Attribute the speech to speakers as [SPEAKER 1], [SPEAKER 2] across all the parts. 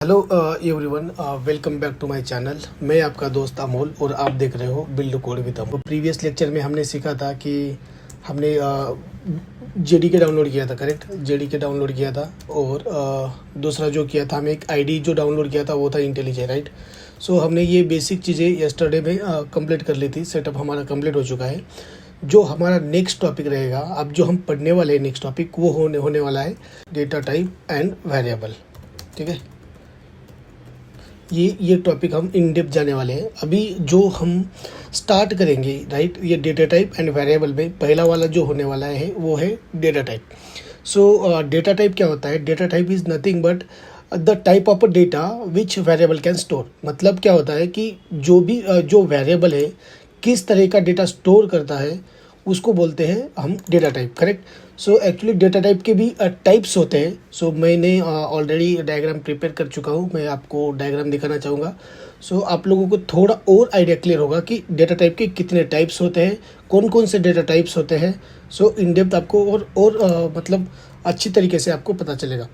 [SPEAKER 1] Hello everyone, welcome back to my channel. मैं आपका दोस्त अमोल और आप देख रहे हो build code with Amol. Previous lecture में हमने सीखा था कि हमने जेडीके डाउनलोड किया था, करेक्ट। जेडीके डाउनलोड किया था और दूसरा जो किया था हमें एक आईडी जो डाउनलोड किया था वो था इंटेलिजे, राइट। सो हमने ये बेसिक चीज़ें यस्टरडे में कंप्लीट कर ली थी। सेटअप हमारा कंप्लीट हो चुका है। जो हमारा नेक्स्ट टॉपिक रहेगा, अब जो हम पढ़ने वाले हैं नेक्स्ट टॉपिक, वो होने वाला है डेटा टाइप एंड वेरिएबल, ठीक है। ये टॉपिक हम इन डेप्थ जाने वाले हैं। अभी जो हम स्टार्ट करेंगे, राइट, ये डेटा टाइप एंड वेरिएबल में पहला वाला जो होने वाला है वो है डेटा टाइप। सो डेटा टाइप क्या होता है? Data type is nothing but the type of data which variable can store. मतलब क्या होता है कि जो भी जो वेरिएबल है किस तरह का डेटा स्टोर करता है उसको बोलते हैं हम data type, correct. So actually data type के भी टाइप्स होते हैं। सो मैंने ऑलरेडी डायग्राम प्रिपेयर कर चुका हूँ, मैं आपको डायग्राम दिखाना चाहूँगा। सो आप लोगों को थोड़ा और आइडिया क्लियर होगा कि डेटा टाइप के कितने टाइप्स होते हैं, कौन कौन से डेटा टाइप्स होते हैं। सो इन डेप्थ आपको और मतलब अच्छी तरीके से आपको पता चलेगा।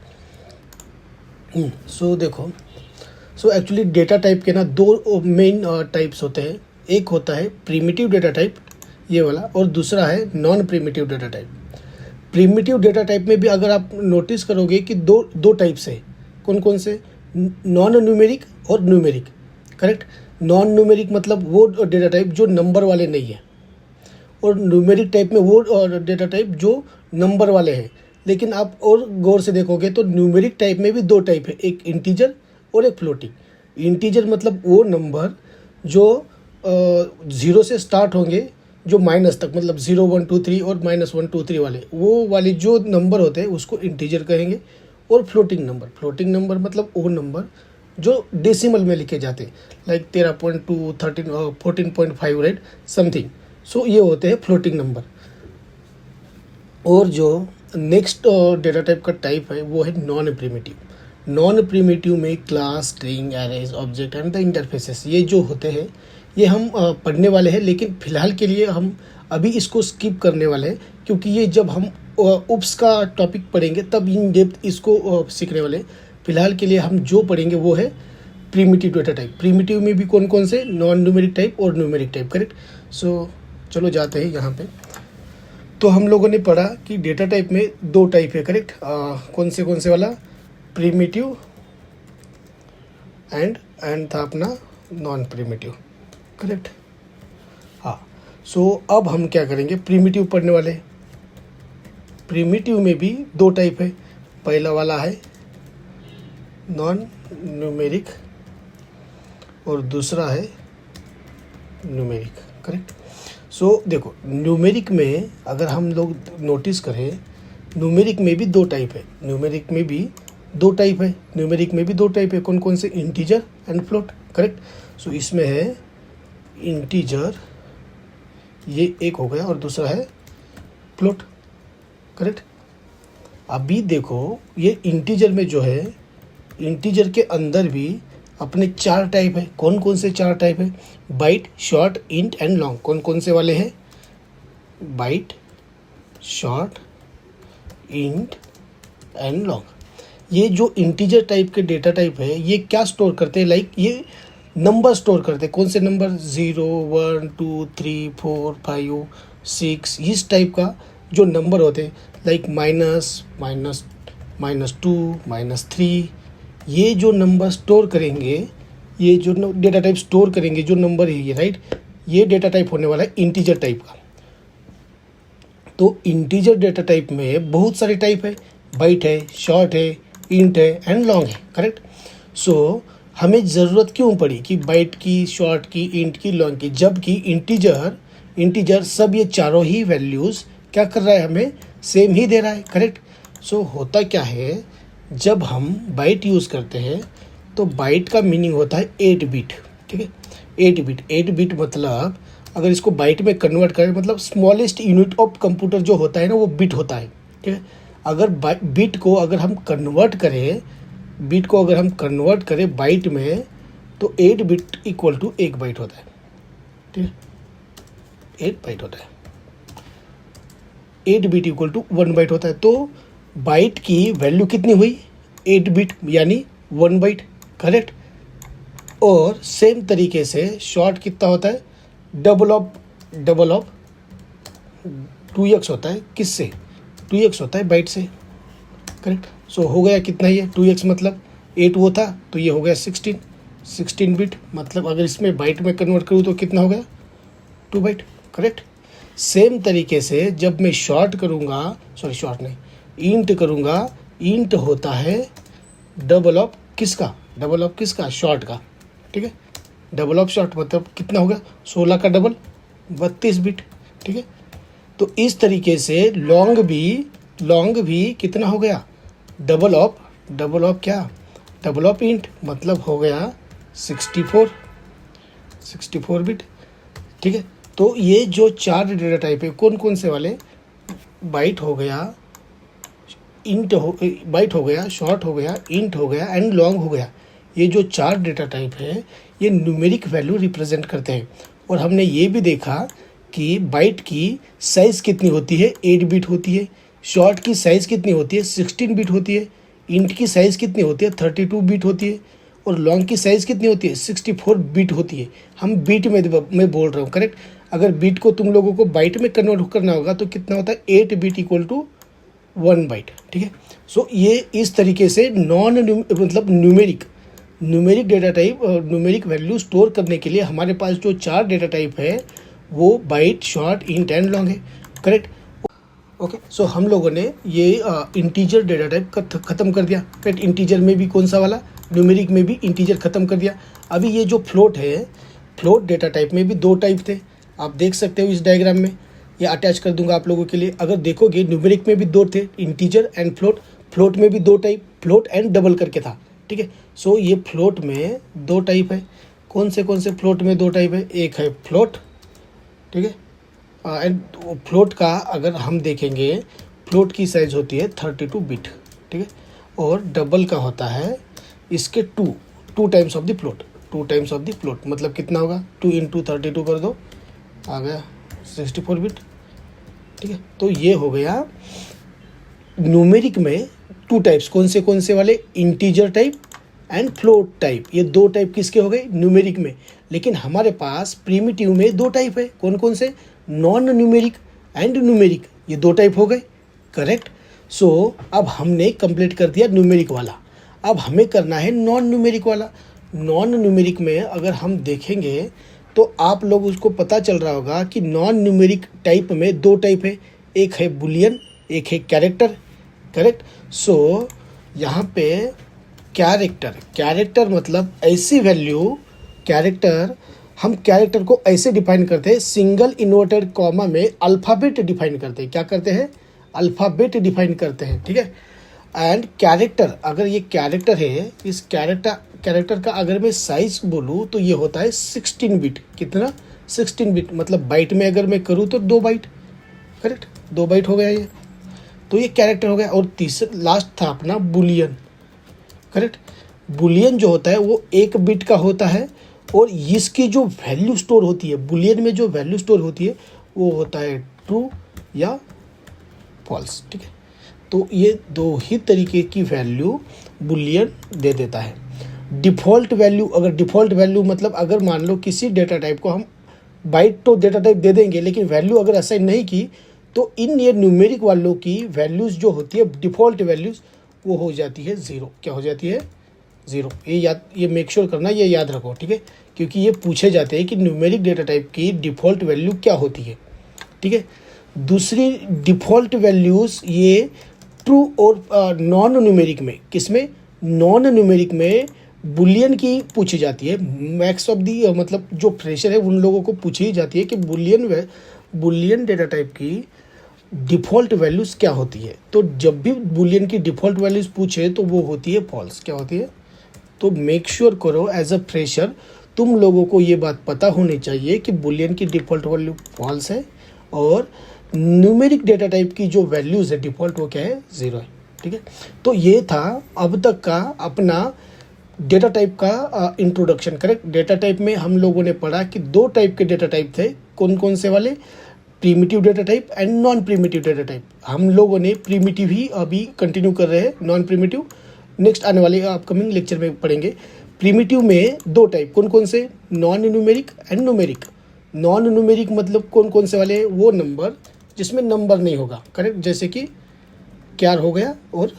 [SPEAKER 1] सो देखो, सो एक्चुअली डेटा टाइप के ना दो मेन टाइप्स होते हैं। एक होता है प्रिमिटिव डेटा टाइप, ये वाला, और दूसरा है non primitive data type. Primitive data type में भी अगर आप नोटिस करोगे कि दो टाइप्स है। कौन कौन से? नॉन न्यूमेरिक और न्यूमेरिक, करेक्ट। नॉन न्यूमेरिक मतलब वो डेटा टाइप जो नंबर वाले नहीं है, और न्यूमेरिक टाइप में वो डेटा टाइप जो नंबर वाले हैं। लेकिन आप और गौर से देखोगे तो न्यूमेरिक टाइप में भी दो टाइप है, एक इंटीजर और एक फ्लोटिंग। इंटीजर मतलब वो नंबर जो 0 से स्टार्ट होंगे, जो माइनस तक, मतलब 0 1 2 3 और -1 2 3 वाले, वो वाले जो नंबर होते हैं उसको इंटीजर कहेंगे। और फ्लोटिंग नंबर मतलब वो नंबर जो डेसिमल में लिखे जाते हैं, लाइक 13.2 13 14.5, राइट, समथिंग। सो ये होते हैं फ्लोटिंग नंबर। और जो नेक्स्ट डेटा टाइप का टाइप है वो है नॉन प्रिमिटिव। नॉन प्रिमिटिव में class, string, arrays, object and the interfaces, ये जो होते हैं ये हम पढ़ने वाले हैं। लेकिन फ़िलहाल के लिए हम अभी इसको स्किप करने वाले हैं, क्योंकि ये जब हम उप्स का टॉपिक पढ़ेंगे तब इन डेप्थ इसको सीखने वाले हैं। फ़िलहाल के लिए हम जो पढ़ेंगे वो है प्रिमिटिव डेटा टाइप। प्रिमिटिव में भी कौन कौन से? नॉन न्यूमेरिक टाइप और न्यूमेरिक टाइप, करेक्ट। सो चलो जाते हैं यहाँ पे। तो हम लोगों ने पढ़ा कि डेटा टाइप में दो टाइप है, करेक्ट। कौन से वाला? प्रिमिटिव एंड था अपना नॉन प्रिमिटिव, करेक्ट। हाँ, सो अब हम क्या करेंगे? प्रिमिटिव पढ़ने वाले। प्रिमिटिव में भी दो टाइप है। पहला वाला है नॉन न्यूमेरिक और दूसरा है न्यूमेरिक, करेक्ट। सो देखो, न्यूमेरिक में अगर हम लोग नोटिस करें, न्यूमेरिक में भी दो टाइप है। न्यूमेरिक में भी दो टाइप है। कौन कौन से? Integer and float, correct. So इसमें है इंटीजर, ये एक हो गया, और दूसरा है फ्लोट, करेक्ट। अभी देखो, ये इंटीजर में जो है, इंटीजर के अंदर भी अपने चार टाइप है। कौन कौन से चार टाइप है? Byte, short, int and long. कौन कौन से वाले हैं? Byte, short, int and long. ये जो इंटीजर टाइप के डेटा टाइप है ये क्या स्टोर करते हैं? लाइक ये नंबर स्टोर करते हैं। कौन से नंबर? 0 1 2 3 4 5 6, इस टाइप का जो नंबर होते हैं, लाइक -2 -3, ये जो नंबर स्टोर करेंगे, ये जो डेटा टाइप स्टोर करेंगे जो नंबर है ये, राइट, ये डेटा टाइप होने वाला है इंटीजर टाइप का। तो इंटीजर डेटा टाइप में बहुत सारे टाइप है। बाइट है, शॉर्ट है, इंट है एंड लॉन्ग है, करेक्ट। सो हमें ज़रूरत क्यों पड़ी कि बाइट की, शॉर्ट की, इंट की, लॉन्ग की, जबकि इंटीजर सब ये चारों ही वैल्यूज़ क्या कर रहा है? हमें सेम ही दे रहा है, करेक्ट। सो होता क्या है, जब हम बाइट यूज़ करते हैं तो बाइट का मीनिंग होता है 8 बिट, ठीक है। 8 बिट मतलब अगर इसको बाइट में कन्वर्ट करें, मतलब स्मॉलेस्ट यूनिट ऑफ कंप्यूटर जो होता है ना, वो बिट होता है, ठीक है। अगर बिट को अगर हम कन्वर्ट करें बाइट में, तो 8 बिट इक्वल टू 1 बाइट होता है, ठीक है। 8 बाइट होता है। 8 बिट इक्वल टू 1 बाइट होता है। तो बाइट की वैल्यू कितनी हुई? 8 बिट यानी 1 बाइट, करेक्ट। और सेम तरीके से शॉर्ट कितना होता है, डबल ऑफ 2x होता है, किससे, 2x होता है बाइट से, करेक्ट। सो हो गया कितना, ये 2x मतलब 8 वो था, तो ये हो गया 16 बिट, मतलब अगर इसमें बाइट में कन्वर्ट करूँ तो कितना हो गया, 2 बाइट, करेक्ट। सेम तरीके से जब मैं शॉर्ट करूँगा, शॉर्ट नहीं, इंट करूँगा, इंट होता है डबल ऑफ किसका, शॉर्ट का, ठीक है। डबल ऑफ शॉर्ट मतलब कितना होगा, 16 का डबल 32 बिट, ठीक है। तो इस तरीके से लॉन्ग भी कितना हो गया, डबल ऑफ क्या, डबल ऑफ इंट मतलब हो गया 64 बिट, ठीक है। तो ये जो 4 डेटा टाइप है कौन कौन से वाले, बाइट हो गया, बाइट हो गया, शॉर्ट हो गया, इंट हो गया एंड लॉन्ग हो गया। ये जो 4 डेटा टाइप है ये न्यूमेरिक वैल्यू रिप्रेजेंट करते हैं। और हमने ये भी देखा कि बाइट की साइज़ कितनी होती है, 8 बिट होती है, शॉर्ट की साइज़ कितनी होती है, 16 बिट होती है, इंट की साइज़ कितनी होती है, 32 बिट होती है, और लॉन्ग की साइज़ कितनी होती है, 64 बिट होती है। हम बिट में बोल रहा हूँ, करेक्ट। अगर बिट को तुम लोगों को बाइट में कन्वर्ट करना होगा तो कितना होता है, 8 बिट इक्वल टू 1 बाइट, ठीक है। सो ये इस तरीके से मतलब numeric data type, numeric value store करने के लिए हमारे पास जो 4 डेटा टाइप है वो byte, short, int and long है, करेक्ट। ओके, सो हम लोगों ने ये इंटीजर डेटा टाइप ख़त्म कर दिया, करेक्ट। इंटीजर में भी कौन सा वाला, न्यूमेरिक में भी इंटीजर ख़त्म कर दिया। अभी ये जो फ्लोट है, फ्लोट डेटा टाइप में भी 2 टाइप थे, आप देख सकते हो इस डायग्राम में, ये अटैच कर दूंगा आप लोगों के लिए। अगर देखोगे न्यूमेरिक में भी 2 थे, इंटीजर एंड फ्लोट। फ्लोट में भी 2 टाइप, फ्लोट एंड डबल करके था, ठीक है। सो ये फ्लोट में 2 टाइप है। कौन से फ्लोट में 2 टाइप है, एक है फ्लोट, ठीक है। एंड फ्लोट का अगर हम देखेंगे, फ्लोट की साइज़ होती है 32 बिट, ठीक है। और डबल का होता है इसके 2 times of the float, 2 times of the float मतलब कितना होगा, 2 इंटू 32 कर दो, आ गया 64 बिट, ठीक है। तो ये हो गया न्यूमेरिक में 2 टाइप्स, कौन से वाले, integer type and float type. ये 2 टाइप किसके हो गए, न्यूमेरिक में। लेकिन हमारे पास प्रीमिटिव में 2 टाइप है, कौन से, नॉन न्यूमेरिक एंड न्यूमेरिक, ये 2 टाइप हो गए, करेक्ट। सो अब हमने कंप्लीट कर दिया न्यूमेरिक वाला, अब हमें करना है नॉन न्यूमेरिक वाला। नॉन न्यूमेरिक में अगर हम देखेंगे तो आप लोग उसको पता चल रहा होगा कि नॉन न्यूमेरिक टाइप में 2 टाइप है, एक है बुलियन, एक है कैरेक्टर, करेक्ट। सो यहाँ पे कैरेक्टर मतलब ऐसी वैल्यू, हम कैरेक्टर को ऐसे डिफाइन करते हैं, सिंगल इन्वर्टेड कॉमा में अल्फ़ाबेट डिफाइन करते हैं। क्या करते हैं, अल्फ़ाबेट डिफाइन करते हैं, ठीक है। एंड कैरेक्टर, अगर ये कैरेक्टर है, इस कैरेक्टर का अगर मैं साइज बोलूँ तो ये होता है 16 बिट, कितना, 16 बिट मतलब बाइट में अगर मैं करूँ तो 2 बाइट, करेक्ट, 2 बाइट हो गया ये, तो ये कैरेक्टर हो गया। और तीसरा लास्ट था अपना बुलियन, करेक्ट। बुलियन जो होता है वो 1 बिट का होता है, और इसकी जो वैल्यू स्टोर होती है, बुलियन में जो वैल्यू स्टोर होती है वो होता है ट्रू या फॉल्स, ठीक है। तो ये 2 ही तरीके की वैल्यू बुलियन दे देता है। डिफ़ॉल्ट वैल्यू, अगर डिफ़ॉल्ट वैल्यू मतलब अगर मान लो किसी डेटा टाइप को हम बाइट तो डेटा टाइप दे देंगे, लेकिन वैल्यू अगर असाइन नहीं की तो इन ये न्यूमेरिक वालों की वैल्यूज़ जो होती है, डिफ़ॉल्ट वैल्यूज़, वो हो जाती है 0। क्या हो जाती है, 0। ये मेक श्योर करना, ये याद रखो, ठीक है, क्योंकि ये पूछे जाते हैं कि न्यूमेरिक डेटा टाइप की डिफ़ॉल्ट वैल्यू क्या होती है, ठीक है। दूसरी डिफ़ॉल्ट वैल्यूज़ ये ट्रू और नॉन न्यूमेरिक में, किसमें, नॉन न्यूमेरिक में बुलियन की पूछी जाती है। मैक्स ऑफ दी मतलब जो फ्रेशर है उन लोगों को पूछी जाती है कि बुलियन डेटा टाइप की डिफ़ॉल्ट वैल्यूज़ क्या होती है। तो जब भी बुलियन की डिफ़ॉल्ट वैल्यूज़ पूछे तो वो होती है फॉल्स। क्या होती है, तो मेक श्योर करो एज अ फ्रेशर तुम लोगों को ये बात पता होनी चाहिए कि बुलियन की डिफ़ॉल्ट वैल्यू फॉल्स है, और न्यूमेरिक डेटा टाइप की जो वैल्यूज़ है डिफ़ॉल्ट वो क्या है, 0 है, ठीक है। तो ये था अब तक का अपना डेटा टाइप का इंट्रोडक्शन, करेक्ट। डेटा टाइप में हम लोगों ने पढ़ा कि 2 टाइप के डेटा टाइप थे, कौन से वाले, primitive data type and non primitive data type. हम लोगों ने प्रीमिटिव ही अभी कंटिन्यू कर रहे हैं, नॉन प्रीमिटिव नेक्स्ट आने वाले अपकमिंग लेक्चर में पढ़ेंगे। प्रिमिटिव में दो टाइप, कौन कौन से, non numeric and numeric. Non numeric मतलब कौन कौन से वाले, वो नंबर जिसमें नंबर नहीं होगा, करेक्ट, जैसे कि क्यार हो गया और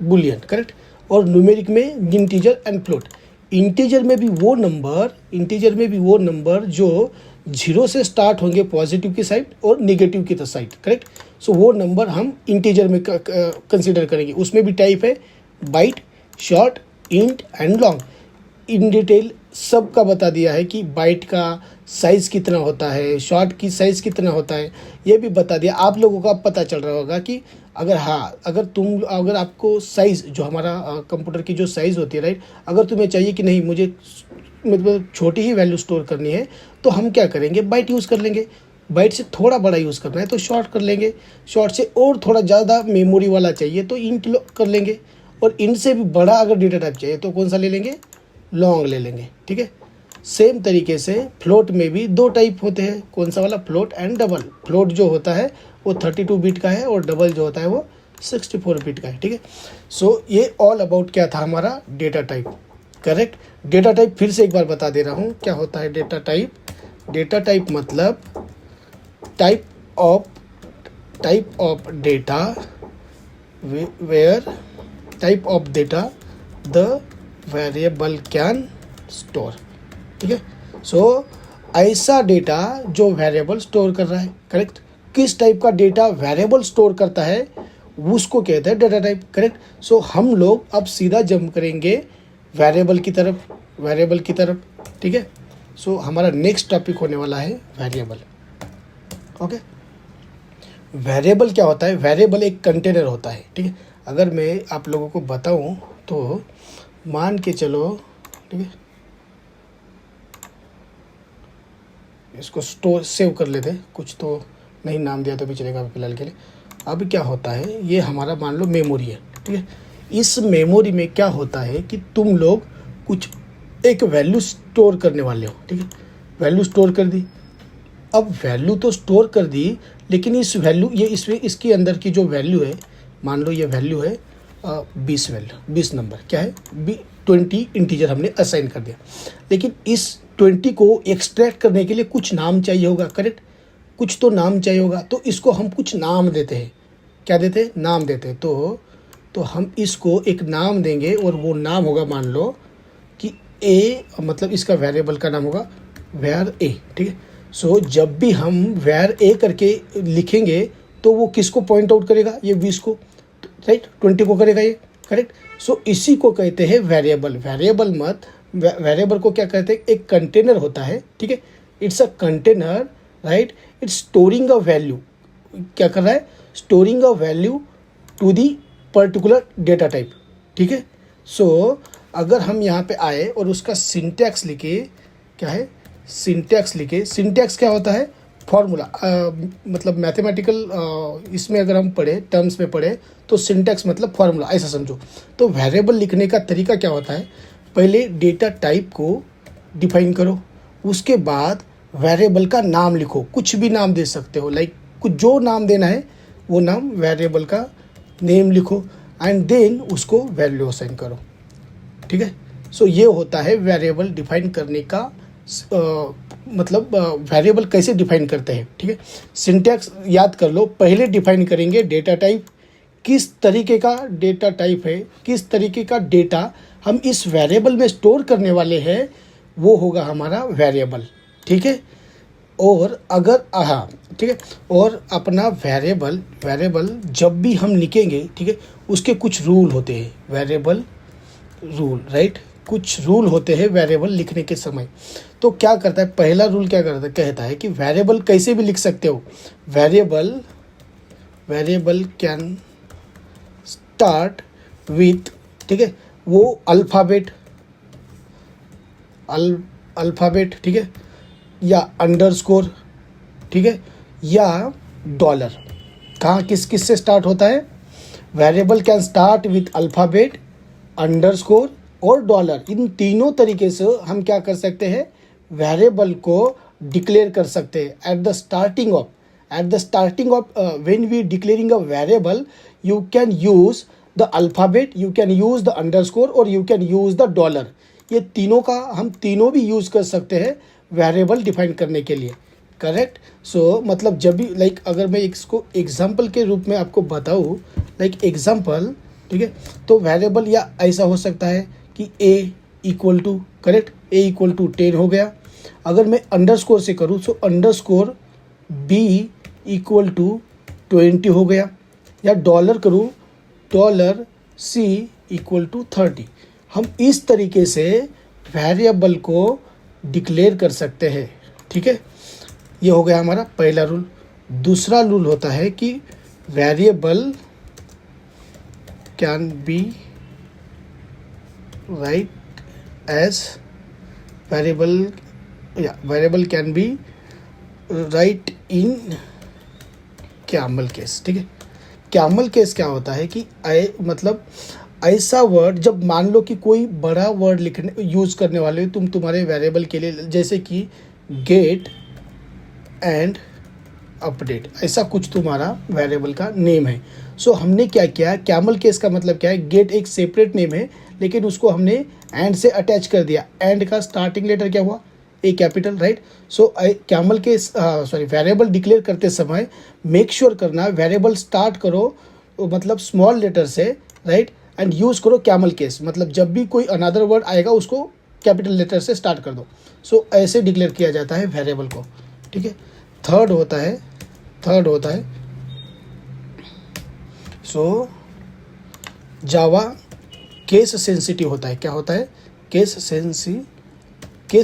[SPEAKER 1] बुलियन, करेक्ट। और न्यूमेरिक में इंटीजर एंड फ्लोट। इंटीजर में भी वो नंबर जो 0 से स्टार्ट होंगे पॉजिटिव की साइड और निगेटिव की साइड, करेक्ट। सो वो नंबर हम इंटीजर में कंसीडर करेंगे। उसमें भी टाइप है byte, short, int and long. In detail सबका बता दिया है कि बाइट का साइज़ कितना होता है, शॉर्ट की साइज़ कितना होता है, ये भी बता दिया। आप लोगों को अब पता चल रहा होगा कि अगर अगर आपको साइज़ जो हमारा कंप्यूटर की जो साइज़ होती है, राइट, अगर तुम्हें चाहिए कि नहीं मुझे मतलब छोटी ही वैल्यू स्टोर करनी है, तो हम क्या करेंगे, बाइट यूज़ कर लेंगे। बाइट से थोड़ा बड़ा यूज़ करना है तो शॉर्ट कर लेंगे। शॉर्ट से और थोड़ा ज़्यादा मेमोरी वाला चाहिए तो इंट कर लेंगे। और इन से भी बड़ा अगर डेटा टाइप चाहिए तो कौन सा ले लेंगे, लॉन्ग ले लेंगे, ठीक है। सेम तरीके से फ्लोट में भी दो टाइप होते हैं, कौन सा वाला, फ्लोट एंड डबल। फ्लोट जो होता है वो 32 बिट का है और डबल जो होता है वो 64 बिट का है, ठीक है। सो ये ऑल अबाउट क्या था हमारा data type, correct. Data type फिर से एक बार बता दे रहा हूँ क्या होता है डेटा टाइप। डेटा टाइप मतलब type of data where type of data the variable can store, ठीक है। सो ऐसा डेटा जो वेरिएबल स्टोर कर रहा है, करेक्ट। किस टाइप का डेटा वेरिएबल स्टोर करता है उसको कहते हैं डेटा टाइप, करेक्ट। सो हम लोग अब सीधा जंप करेंगे वेरिएबल की तरफ, ठीक है। सो हमारा नेक्स्ट टॉपिक होने वाला है वेरिएबल, ओके। वेरिएबल क्या होता है, वेरिएबल एक कंटेनर होता है, ठीक है। अगर मैं आप लोगों को बताऊं तो मान के चलो, ठीक है, इसको सेव कर लेते हैं, कुछ तो नहीं नाम दिया तो भी चलेगा फिलहाल के लिए। अब क्या होता है, ये हमारा मान लो मेमोरी है, ठीक है। इस मेमोरी में क्या होता है कि तुम लोग कुछ एक वैल्यू स्टोर करने वाले हो, ठीक है। वैल्यू स्टोर कर दी। अब वैल्यू तो स्टोर कर दी, लेकिन इस वैल्यू इसके अंदर की जो वैल्यू है, मान लो ये वैल्यू है 20 नंबर, क्या है 20 इंटीजर हमने असाइन कर दिया। लेकिन इस 20 को एक्सट्रैक्ट करने के लिए कुछ नाम चाहिए होगा, करेक्ट। कुछ तो नाम चाहिए होगा, तो इसको हम कुछ नाम देते हैं। क्या देते हैं, नाम देते हैं। तो हम इसको एक नाम देंगे और वो नाम होगा, मान लो कि ए, मतलब इसका वेरिएबल का नाम होगा वेर ए, ठीक है। सो जब भी हम वेर ए करके लिखेंगे तो वो किसको पॉइंट आउट करेगा, ये 20 को, राइट, 20 को करेगा ये, करेक्ट। सो इसी को कहते हैं वेरिएबल। वेरिएबल को क्या कहते हैं, एक कंटेनर होता है, ठीक है। It's a container, right. It's storing a value, क्या कर रहा है, storing a value to the particular data type, ठीक है। सो अगर हम यहाँ पे आए और उसका सिंटैक्स लिखे, क्या है, सिंटैक्स क्या होता है, फॉर्मूला, मतलब मैथमेटिकल इसमें अगर हम पढ़े, टर्म्स में पढ़े तो सिंटैक्स मतलब फॉर्मूला, ऐसा समझो। तो वेरिएबल लिखने का तरीका क्या होता है, पहले डेटा टाइप को डिफाइन करो, उसके बाद वेरिएबल का नाम लिखो, कुछ भी नाम दे सकते हो, लाइक कुछ जो नाम देना है वो नाम, वेरिएबल का नेम लिखो, एंड देन उसको वैल्यू असाइन करो, ठीक है। सो ये होता है वेरिएबल डिफाइन करने का मतलब वेरिएबल कैसे डिफाइन करते हैं, ठीक है। सिंटैक्स याद कर लो, पहले डिफाइन करेंगे डेटा टाइप, किस तरीके का डेटा टाइप है, किस तरीके का डेटा हम इस वेरिएबल में स्टोर करने वाले हैं, वो होगा हमारा वेरिएबल, ठीक है। और अगर हाँ, ठीक है, और अपना वेरिएबल जब भी हम लिखेंगे, ठीक है, उसके कुछ रूल होते हैं, वेरिएबल रूल, राइट। कुछ रूल होते हैं वेरिएबल लिखने के समय। तो क्या करता है, पहला रूल क्या करता है, कहता है कि वेरिएबल कैसे भी लिख सकते हो, वेरिएबल कैन स्टार्ट विथ, ठीक है, वो अल्फ़ाबेट, ठीक है, या अंडरस्कोर, ठीक है, या डॉलर। कहाँ किस से स्टार्ट होता है, variable can start with alphabet, underscore और डॉलर। इन तीनों तरीके से हम क्या कर सकते हैं, वेरिएबल को डिक्लेयर कर सकते हैं। At the starting of when we declaring a variable, you can use the alphabet, you can use the underscore और you can use the dollar. ये तीनों का हम तीनों भी यूज़ कर सकते हैं वेरिएबल डिफाइन करने के लिए, करेक्ट। सो मतलब जब भी लाइक अगर मैं इसको एग्जांपल के रूप में आपको बताऊँ, लाइक एग्जांपल, ठीक है, तो वेरिएबल या ऐसा हो सकता है कि a equal to, correct, a equal to 10 हो गया। अगर मैं अंडरस्कोर से करूँ तो अंडरस्कोर b इक्वल टू 20 हो गया, या डॉलर करूँ डॉलर c इक्वल टू 30। हम इस तरीके से वेरिएबल को डिक्लेयर कर सकते हैं, ठीक है। ये हो गया हमारा पहला रूल। दूसरा रूल होता है कि variable can be write as variable can be write in camel case, ठीक है। कैमल केस क्या होता है कि मतलब ऐसा वर्ड, जब मान लो कि कोई बड़ा वर्ड लिखने यूज़ करने वाले हो तुम तुम्हारे वेरिएबल के लिए, जैसे कि गेट एंड अपडेट, ऐसा कुछ तुम्हारा वेरिएबल का नेम है। सो हमने क्या किया, कैमल केस का मतलब क्या है, गेट एक सेपरेट नेम है लेकिन उसको हमने एंड से अटैच कर दिया। एंड का स्टार्टिंग लेटर क्या हुआ, ए कैपिटल, राइट। सो कैमल केस वेरिएबल डिक्लेयर करते समय मेक श्योर करना वेरिएबल स्टार्ट करो मतलब स्मॉल लेटर से, राइट, एंड यूज़ करो कैमल केस, मतलब जब भी कोई अनदर वर्ड आएगा उसको कैपिटल लेटर से स्टार्ट कर दो। सो ऐसे डिक्लेयर किया जाता है वेरिएबल को, ठीक है। थर्ड होता है सो जावा केस सेंसिटिव होता है। क्या होता है, केस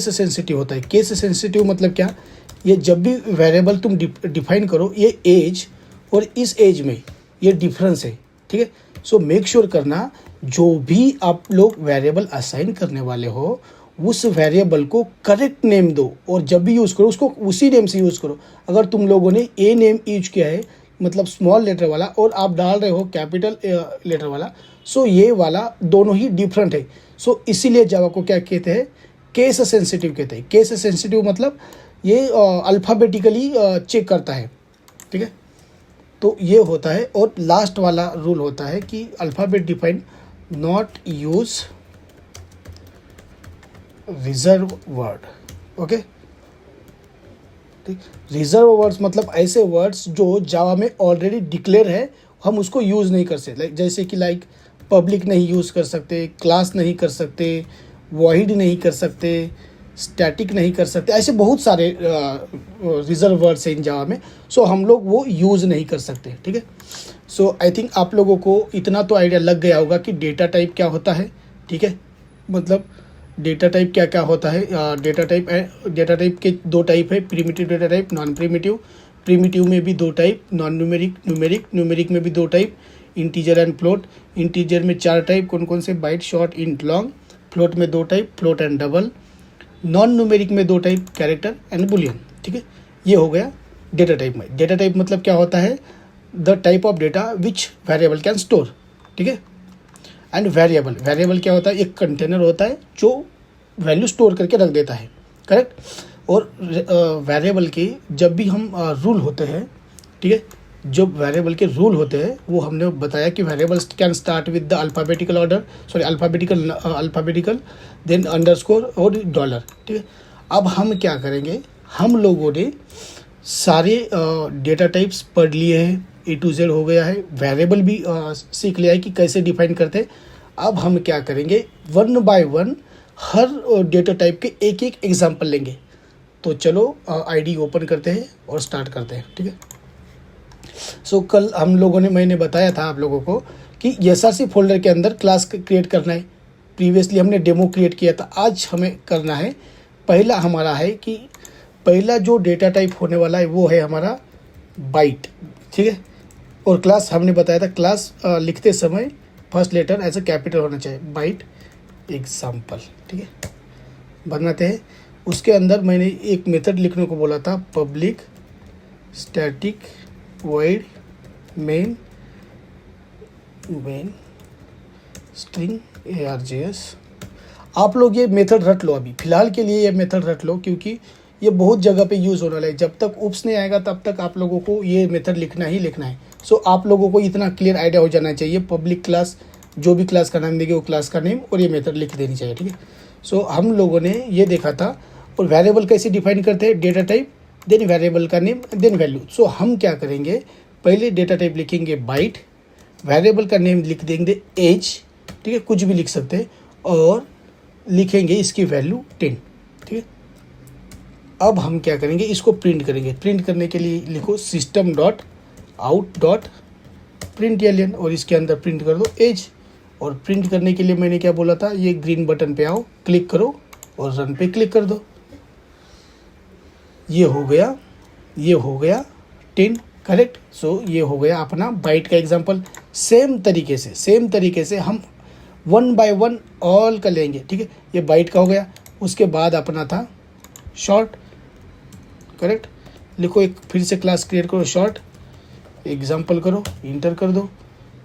[SPEAKER 1] सेंसिटिव होता है। केस सेंसिटिव मतलब क्या, ये जब भी वेरिएबल तुम डिफाइन करो, ये एज और इस एज में ये डिफरेंस है, ठीक है। सो मेक श्योर करना जो भी आप लोग वेरिएबल असाइन करने वाले हो उस वेरिएबल को करेक्ट नेम दो, और जब भी यूज़ करो उसको उसी नेम से यूज़ करो। अगर तुम लोगों ने ए नेम यूज किया है मतलब स्मॉल लेटर वाला, और आप डाल रहे हो कैपिटल लेटर वाला, सो ये वाला दोनों ही डिफरेंट है। सो इसीलिए जावा को क्या कहते हैं, केस सेंसिटिव कहते हैं। केस सेंसिटिव मतलब ये अल्फ़ाबेटिकली चेक करता है, ठीक है। तो ये होता है। और लास्ट वाला रूल होता है कि alphabet define not use reserve word, okay, ठीक। रिजर्व वर्ड्स मतलब ऐसे वर्ड्स जो जावा में ऑलरेडी डिक्लेयर है, हम उसको यूज़ नहीं कर सकते। जैसे कि लाइक पब्लिक नहीं यूज़ कर सकते, क्लास नहीं कर सकते, वॉइड नहीं कर सकते, स्टैटिक नहीं कर सकते, ऐसे बहुत सारे रिजर्व वर्ड्स हैं इन जावा में। सो हम लोग वो यूज़ नहीं कर सकते, ठीक है। सो आई थिंक आप लोगों को इतना तो आइडिया लग गया होगा कि डेटा टाइप क्या होता है, ठीक है। मतलब डेटा टाइप क्या क्या होता है। डेटा टाइप के दो टाइप है, primitive data type, non primitive. Primitive में भी दो टाइप, नॉन न्यूमेरिक में भी दो type, integer and float. Integer में 4 टाइप, कौन कौन से, byte, short, int, long. Float में 2 type, float and double. Non numeric में 2 टाइप, कैरेक्टर एंड बुलियन, ठीक है। ये हो गया डेटा टाइप में। डेटा टाइप मतलब क्या होता है, the type of data which variable can store, ठीक है। एंड वेरिएबल क्या होता है, एक कंटेनर होता है जो वैल्यू स्टोर करके रख देता है, करेक्ट। और वेरिएबल के जब भी हम रूल होते हैं, ठीक है, जो वेरिएबल के रूल होते हैं वो हमने बताया कि variables can start with the alphabetical then underscore और डॉलर, ठीक है। अब हम क्या करेंगे, हम लोगों ने सारे डेटा टाइप्स पढ़ लिए हैं, A to Z हो गया है, वेरिएबल भी सीख लिया है कि कैसे डिफाइन करते हैं। अब हम क्या करेंगे, one by one her data type के एक एक एग्जांपल लेंगे। तो चलो आईडी ओपन करते हैं और स्टार्ट करते हैं, ठीक है। सो कल हम लोगों ने, मैंने बताया था आप लोगों को कि SRC फोल्डर के अंदर क्लास क्रिएट करना है। प्रीवियसली हमने डेमो क्रिएट किया था, आज हमें करना है। पहला हमारा है कि पहला जो डेटा टाइप होने वाला है वो है हमारा बाइट, ठीक है। और क्लास हमने बताया था, क्लास लिखते समय first letter as a capital होना चाहिए, बाइट एग्जाम्पल, ठीक है, बनाते हैं। उसके अंदर मैंने एक मेथड लिखने को बोला था, public static void main string args। आप लोग ये मेथड रट लो, अभी फ़िलहाल के लिए ये मेथड रट लो, क्योंकि ये बहुत जगह पे यूज़ होने वाला है। जब तक उप्स नहीं आएगा तब तक आप लोगों को ये मेथड लिखना ही लिखना है। सो आप लोगों को इतना क्लियर आइडिया हो जाना चाहिए, पब्लिक क्लास जो भी क्लास का नाम देंगे वो क्लास का नेम और ये मेथड लिख देनी चाहिए, ठीक है। सो हम लोगों ने ये देखा था। और वेरिएबल कैसे डिफाइन करते हैं, डेटा टाइप देन वेरिएबल का नेम देन वैल्यू। सो हम क्या करेंगे, पहले डेटा टाइप लिखेंगे बाइट, वेरिएबल का नेम लिख देंगे एज, ठीक है, कुछ भी लिख सकते हैं, और लिखेंगे इसकी वैल्यू 10, ठीक है। अब हम क्या करेंगे, इसको प्रिंट करेंगे। प्रिंट करने के लिए लिखो system dot out dot print alien और इसके अंदर प्रिंट कर दो एज। और प्रिंट करने के लिए मैंने क्या बोला था, ये ग्रीन बटन पे आओ, क्लिक करो और रन पे क्लिक कर दो। ये हो गया 10, करेक्ट। सो ये हो गया अपना बाइट का एग्जांपल। सेम तरीके से हम 1 बाय 1 ऑल का लेंगे, ठीक है। ये बाइट का हो गया। उसके बाद अपना था शॉर्ट, करेक्ट। लिखो, एक फिर से क्लास क्रिएट करो, शॉर्ट एग्जांपल करो, इंटर कर दो।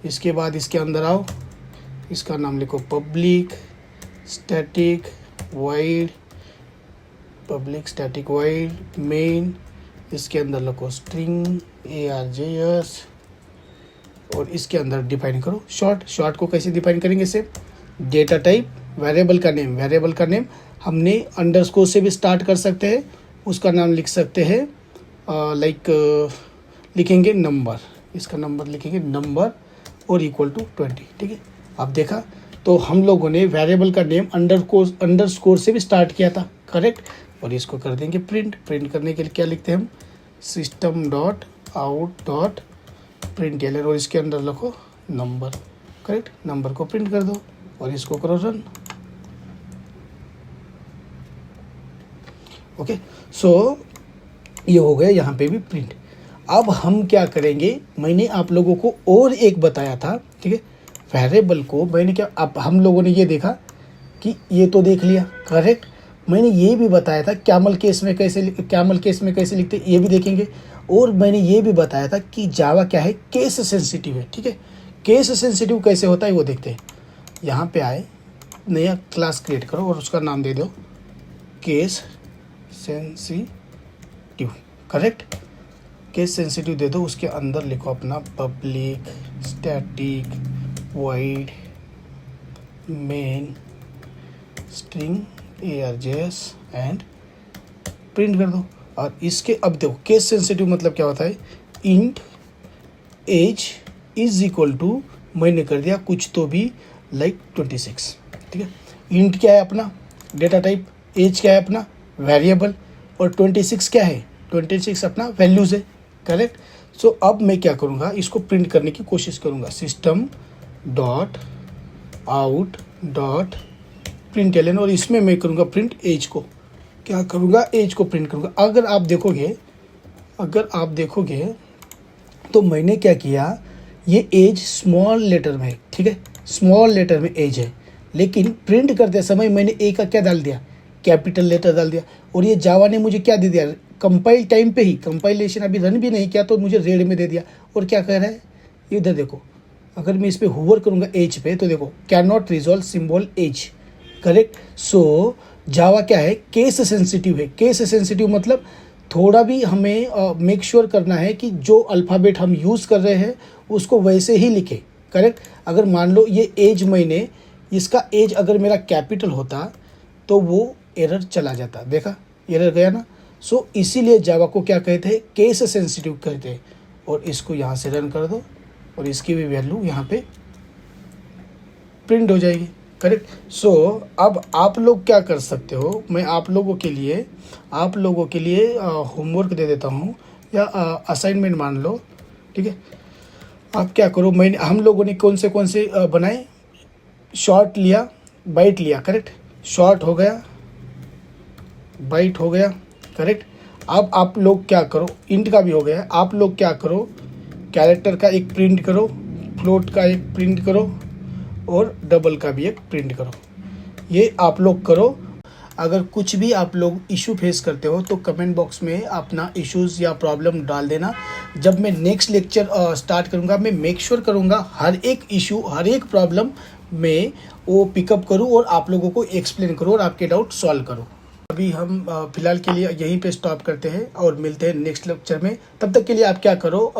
[SPEAKER 1] इसके बाद इसके अंदर आओ, इसका नाम लिखो पब्लिक स्टैटिक वाइड मेन। इसके अंदर लिखो स्ट्रिंग ARJS और इसके अंदर डिफाइन करो शॉर्ट को कैसे डिफाइन करेंगे, से डेटा टाइप वेरिएबल का नेम हमने अंडरस्कोर से भी स्टार्ट कर सकते हैं, उसका नाम लिख सकते हैं लिखेंगे नंबर, इसका नंबर लिखेंगे नंबर और इक्वल टू 20, ठीक है। अब देखा तो हम लोगों ने वेरिएबल का नेम अंडरस्कोर से भी स्टार्ट किया था, करेक्ट। और इसको कर देंगे प्रिंट करने के लिए क्या लिखते हैं हम, system dot out dot print alien और इसके अंदर लिखो नंबर, करेक्ट। नंबर को प्रिंट कर दो और इसको करो रन। ओके, सो ये हो गया यहाँ पे भी प्रिंट। अब हम क्या करेंगे, मैंने आप लोगों को और एक बताया था, ठीक है। वेरिएबल को मैंने क्या, अब हम लोगों ने ये देखा कि ये तो देख लिया, करेक्ट। मैंने ये भी बताया था कैमल केस में कैसे लिखते, ये भी देखेंगे। और मैंने ये भी बताया था कि जावा क्या है, केस सेंसिटिव है, ठीक है। केस सेंसिटिव कैसे होता है वो देखते हैं। यहाँ पे आए, नया क्लास क्रिएट करो और उसका नाम दे दो case sensitive, correct. Case sensitive दे दो, उसके अंदर लिखो अपना public static void main string ARJS and print कर दो। और इसके अब देखो केस सेंसिटिव मतलब क्या होता है, int age is equal to, मैंने कर दिया कुछ तो भी लाइक 26, ठीक है। इंट क्या है अपना डेटा टाइप, एज क्या है अपना वेरिएबल और 26 क्या है, 26 अपना वैल्यूज है, करेक्ट। सो अब मैं क्या करूँगा, इसको प्रिंट करने की कोशिश करूँगा, system dot out dot print alien और इसमें मैं करूँगा प्रिंट एज को, क्या करूँगा, एज को प्रिंट करूँगा। अगर आप देखोगे तो मैंने क्या किया, ये एज स्मॉल लेटर में है, ठीक है, स्मॉल लेटर में एज है, लेकिन प्रिंट करते समय मैंने ए का क्या डाल दिया, कैपिटल लेटर डाल दिया। और ये जावा ने मुझे क्या दे दिया, कंपाइल टाइम पे ही, कंपाइलेशन अभी रन भी नहीं किया तो मुझे रेड में दे दिया। और क्या कह रहा है, इधर देखो, अगर मैं इस पर होवर करूँगा एज पे तो देखो can not resolve symbol age, correct. So Java क्या है, केस सेंसिटिव है। केस सेंसिटिव मतलब थोड़ा भी हमें मेक श्योर करना है कि जो अल्फ़ाबेट हम यूज़ कर रहे हैं उसको वैसे ही लिखे, करेक्ट। अगर मान लो ये एज, मैंने इसका एज अगर मेरा कैपिटल होता तो वो एरर चला जाता, देखा एरर गया ना। सो इसीलिए जावा को क्या कहते हैं, केस सेंसिटिव कहते हैं। और इसको यहाँ से रन कर दो और इसकी भी वैल्यू यहाँ पे प्रिंट हो जाएगी, करेक्ट। सो अब आप लोग क्या कर सकते हो, मैं आप लोगों के लिए होमवर्क दे देता हूँ या असाइनमेंट मान लो, ठीक है। आप क्या करो, हम लोगों ने कौन से बनाए, शॉर्ट लिया, बाइट लिया, करेक्ट। शॉर्ट हो गया, बाइट हो गया, करेक्ट। अब आप लोग क्या करो, इंट का भी हो गया, आप लोग क्या करो, कैरेक्टर का एक प्रिंट करो, फ्लोट का एक प्रिंट करो और डबल का भी एक प्रिंट करो। ये आप लोग करो। अगर कुछ भी आप लोग इशू फेस करते हो तो कमेंट बॉक्स में अपना इश्यूज़ या प्रॉब्लम डाल देना। जब मैं नेक्स्ट लेक्चर स्टार्ट करूँगा, मैं मेक श्योर करूँगा हर एक इशू, हर एक प्रॉब्लम में वो पिकअप करूँ और आप लोगों को एक्सप्लेन करूँ और आपके डाउट सॉल्व करूँ। अभी हम फिलहाल के लिए यहीं पे स्टॉप करते हैं और मिलते हैं नेक्स्ट लेक्चर में। तब तक के लिए आप क्या करो,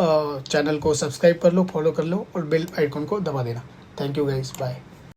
[SPEAKER 1] चैनल को सब्सक्राइब कर लो, फॉलो कर लो और बेल आइकन को दबा देना। Thank you guys, bye.